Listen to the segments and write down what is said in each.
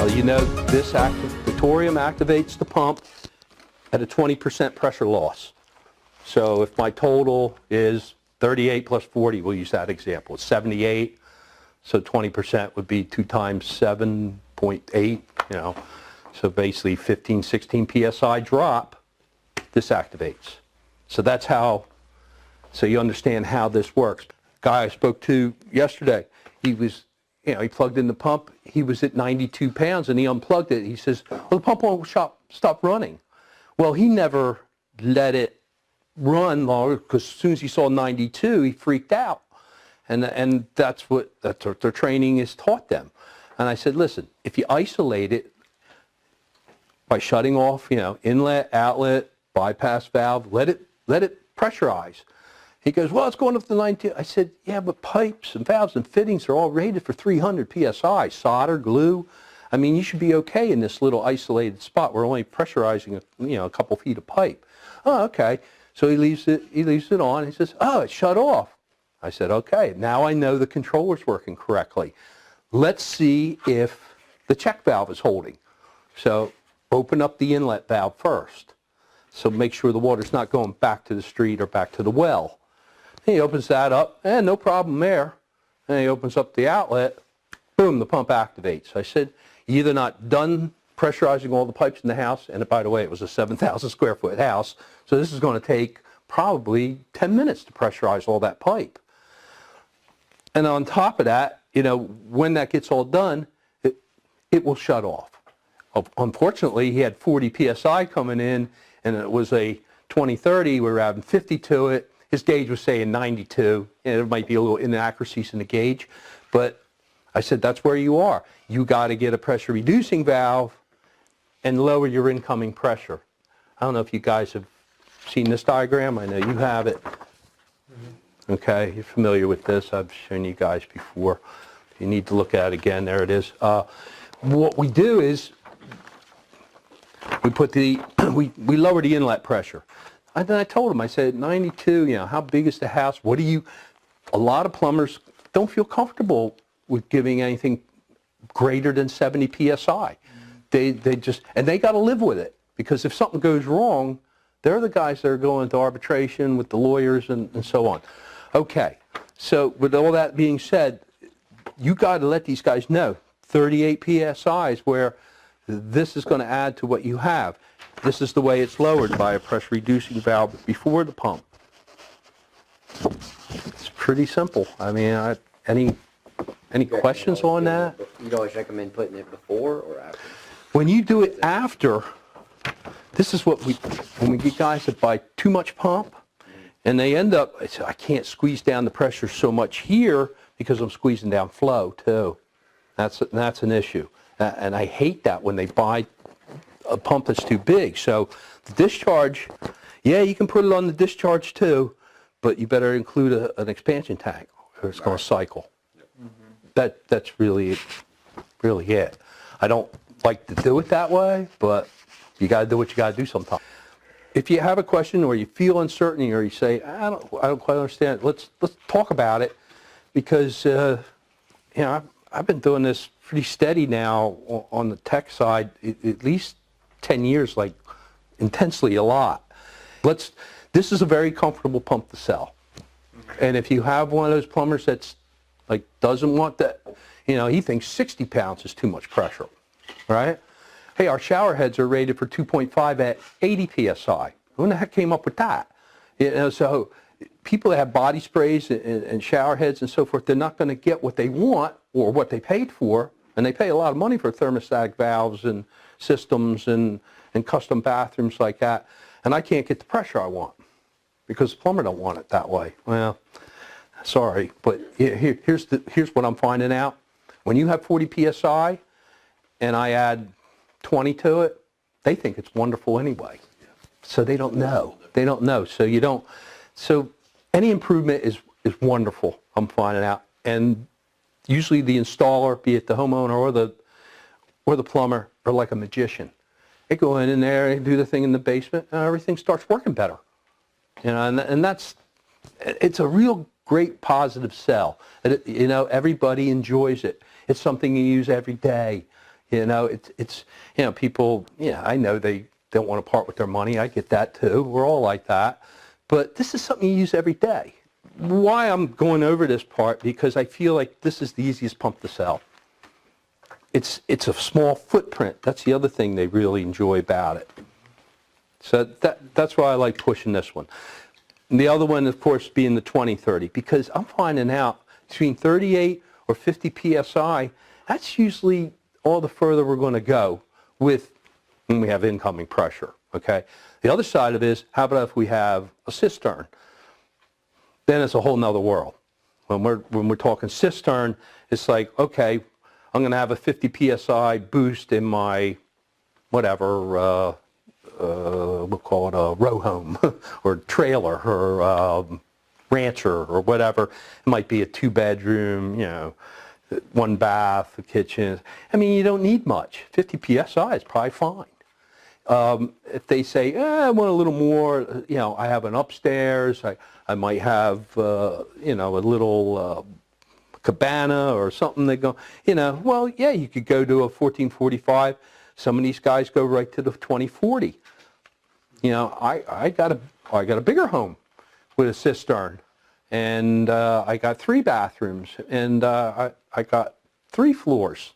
You know, the thorium activates the pump at a 20% pressure loss. So if my total is 38 plus 40, we'll use that example, it's 78. So 20% would be 2 times 7.8, So basically 15, 16 PSI drop, this activates. So that's how, so you understand how this works. Guy I spoke to yesterday, he was, he plugged in the pump, he was at 92 pounds and he unplugged it. He says, well, the pump won't stop running. Well, he never let it run longer because as soon as he saw 92, he freaked out. And that's what their training has taught them. And I said, listen, if you isolate it by shutting off, inlet, outlet, bypass valve, let it pressurize. He goes, well, it's going up to 92. I said, yeah, but pipes and valves and fittings are all rated for 300 PSI, solder, glue. I mean, you should be okay in this little isolated spot. We're only pressurizing, a couple feet of pipe. Oh, okay. So he leaves it on. He says, oh, it's shut off. I said, okay, now I know the controller's working correctly. Let's see if the check valve is holding. So open up the inlet valve first. So make sure the water's not going back to the street or back to the well. And he opens that up, and no problem there. And he opens up the outlet, boom, the pump activates. I said, you're either not done pressurizing all the pipes in the house, and by the way, it was a 7,000 square foot house, so this is going to take probably 10 minutes to pressurize all that pipe. And on top of that, when that gets all done, it will shut off. Unfortunately, he had 40 PSI coming in, and it was a 2030. We were adding 50 to it. His gauge was saying 92. And there might be a little inaccuracies in the gauge. But I said, that's where you are. You got to get a pressure reducing valve and lower your incoming pressure. I don't know if you guys have seen this diagram. I know you have it. Okay, you're familiar with this. I've shown you guys before. If you need to look at it again, there it is. What we do is we put we lower the inlet pressure. And then I told him, I said, 92, how big is the house? A lot of plumbers don't feel comfortable with giving anything greater than 70 PSI. They got to live with it, because if something goes wrong, they're the guys that are going to arbitration with the lawyers and so on. Okay, so with all that being said, you got to let these guys know 38 PSI is where this is going to add to what you have. This is the way it's lowered by a pressure reducing valve before the pump. It's pretty simple. I mean, any questions on that? You'd always recommend putting it before or after? When you do it after, this is what when we get guys that buy too much pump, and they end up, I can't squeeze down the pressure so much here because I'm squeezing down flow too. That's an issue. And I hate that when they buy a pump that's too big. So the discharge, yeah, you can put it on the discharge too, but you better include an expansion tank or it's going to cycle. That's really it. I don't like to do it that way, but you got to do what you got to do sometimes. If you have a question or you feel uncertain or you say, I don't quite understand, let's talk about it, because I've been doing this pretty steady now on the tech side, at least 10 years, like intensely a lot. This is a very comfortable pump to sell. And if you have one of those plumbers that's doesn't want that, he thinks 60 pounds is too much pressure, right? Hey, our shower heads are rated for 2.5 at 80 PSI. Who in the heck came up with that? So people that have body sprays and shower heads and so forth, they're not going to get what they want or what they paid for, and they pay a lot of money for thermostatic valves and systems and custom bathrooms like that, and I can't get the pressure I want because the plumber don't want it that way. Well, sorry, but here's what I'm finding out. When you have 40 PSI and I add 20 to it, they think it's wonderful anyway. So they don't know. They don't know. So any improvement is wonderful, I'm finding out. And usually the installer, be it the homeowner or the plumber, are like a magician. They go in there and do the thing in the basement and everything starts working better. And it's a real great positive sell. Everybody enjoys it. It's something you use every day. It's people, I know they don't want to part with their money. I get that too. We're all like that. But this is something you use every day. Why I'm going over this part, because I feel like this is the easiest pump to sell. It's a small footprint. That's the other thing they really enjoy about it. So that's why I like pushing this one. And the other one, of course, being the 2030, because I'm finding out between 38 or 50 PSI, that's usually all the further we're going to go with when we have incoming pressure, okay? The other side of it is, how about if we have a cistern? Then it's a whole nother world. When we're talking cistern, it's like, okay, I'm going to have a 50 PSI boost in my, whatever, we'll call it a row home or trailer or rancher or whatever. It might be a 2-bedroom, 1 bath, a kitchen. I mean, you don't need much. 50 PSI is probably fine. If they say, I want a little more, I have an upstairs, I might have, a little cabana or something, they go, well, yeah, you could go to a 1445. Some of these guys go right to the 2040. I got a bigger home with a cistern, and I got 3 bathrooms, and I got 3 floors.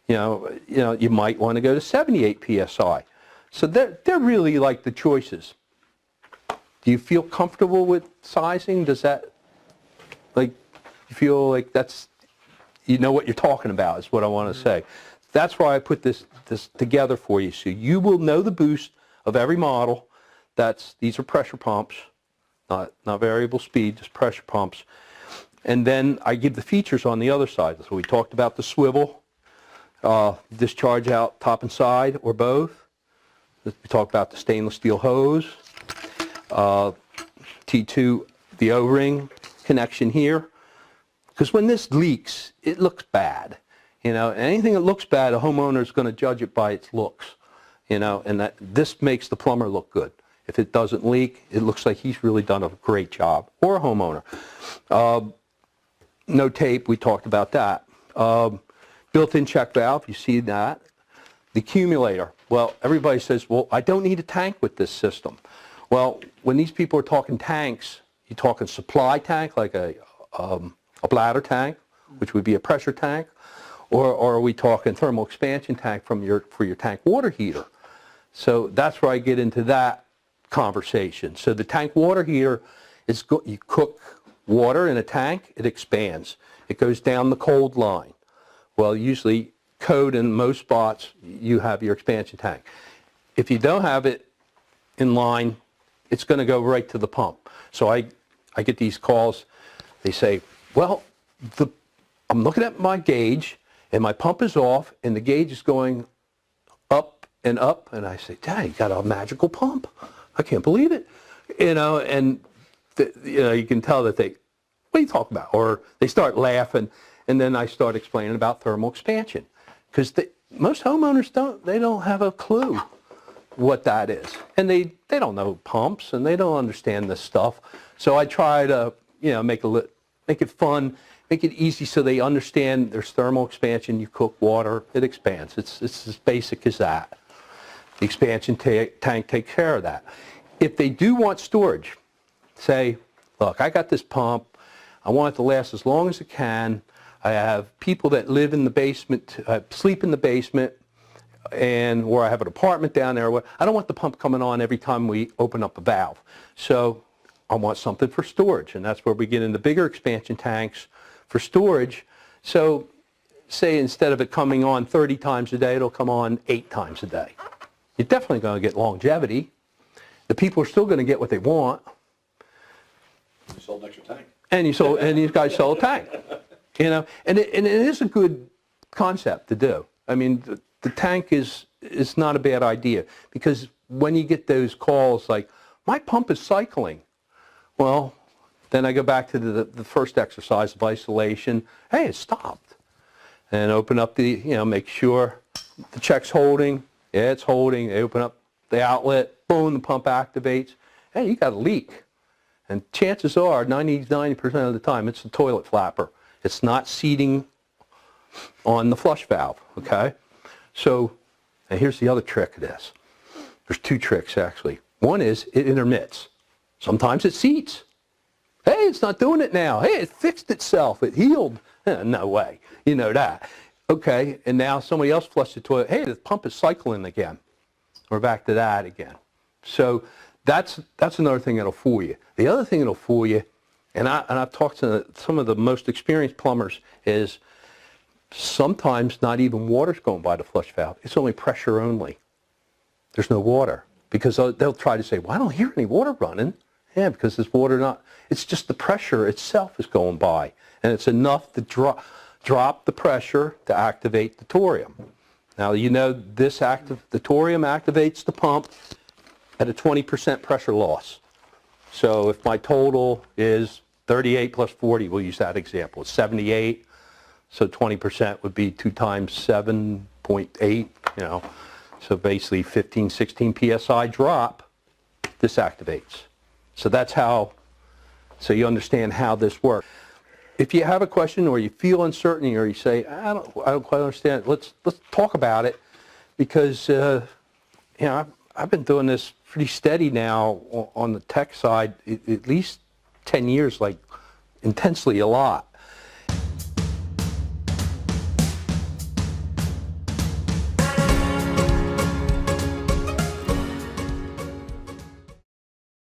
You might want to go to 78 PSI. So they're really like the choices. Do you feel comfortable with sizing? Does that, you feel like that's, what you're talking about is what I want to say. That's why I put this together for you, so you will know the boost of every model. These are pressure pumps, not variable speed, just pressure pumps. And then I give the features on the other side. So we talked about the swivel, discharge out top and side or both. We talked about the stainless steel hose, T2, the O-ring connection here. Because when this leaks, it looks bad. Anything that looks bad, a homeowner is going to judge it by its looks. And this makes the plumber look good. If it doesn't leak, it looks like he's really done a great job, or a homeowner. No tape, we talked about that. Built-in check valve, you see that. The accumulator, well, everybody says, well, I don't need a tank with this system. Well, when these people are talking tanks, you're talking supply tank, like a bladder tank, which would be a pressure tank, or are we talking thermal expansion tank for your tank water heater? So that's where I get into that conversation. So the tank water heater is you cook water in a tank, it expands. It goes down the cold line. Well, usually code in most spots, you have your expansion tank. If you don't have it in line, it's going to go right to the pump. So I get these calls. They say, well, I'm looking at my gauge, and my pump is off, and the gauge is going up and up. And I say, Dad, you got a magical pump. I can't believe it. And you can tell that what are you talking about? Or they start laughing, and then I start explaining about thermal expansion. Because most homeowners don't have a clue what that is. And they don't know pumps, and they don't understand this stuff. So I try to, make it fun, make it easy so they understand there's thermal expansion. You cook water, it expands. It's as basic as that. The expansion tank takes care of that. If they do want storage, say, look, I got this pump. I want it to last as long as it can. I have people that live in the basement, sleep in the basement, or I have an apartment down there. I don't want the pump coming on every time we open up a valve. So I want something for storage, and that's where we get into bigger expansion tanks for storage. So say instead of it coming on 30 times a day, it'll come on 8 times a day. You're definitely going to get longevity. The people are still going to get what they want. You sold an extra tank. And these guys sell a tank. And it is a good concept to do. I mean, the tank is not a bad idea, because when you get those calls like, my pump is cycling, well, then I go back to the first exercise of isolation. Hey, it stopped. And open up make sure the check's holding. Yeah, it's holding. They open up the outlet. Boom, the pump activates. Hey, you got a leak. And chances are, 90% of the time, it's the toilet flapper. It's not seating on the flush valve, okay? So, and here's the other trick of this. There's two tricks, actually. One is it intermits. Sometimes it seats. Hey, it's not doing it now. Hey, it fixed itself. It healed. No way. You know that. Okay, and now somebody else flushed the toilet. Hey, the pump is cycling again. We're back to that again. So that's another thing that'll fool you. The other thing that'll fool you, and I've talked to some of the most experienced plumbers, is sometimes not even water's going by the flush valve. It's only pressure only. There's no water. Because they'll try to say, well, I don't hear any water running. Yeah, because there's water not. It's just the pressure itself is going by. And it's enough to drop the pressure to activate the thorium. Now, you know the thorium activates the pump at a 20% pressure loss. So if my total is 38 plus 40, we'll use that example, it's 78. So 20% would be 2 times 7.8, So basically 15, 16 PSI drop, this activates. So that's how, so you understand how this works. If you have a question or you feel uncertainty or you say, I don't quite understand, let's talk about it, because I've been doing this pretty steady now on the tech side, at least 10 years, like intensely a lot.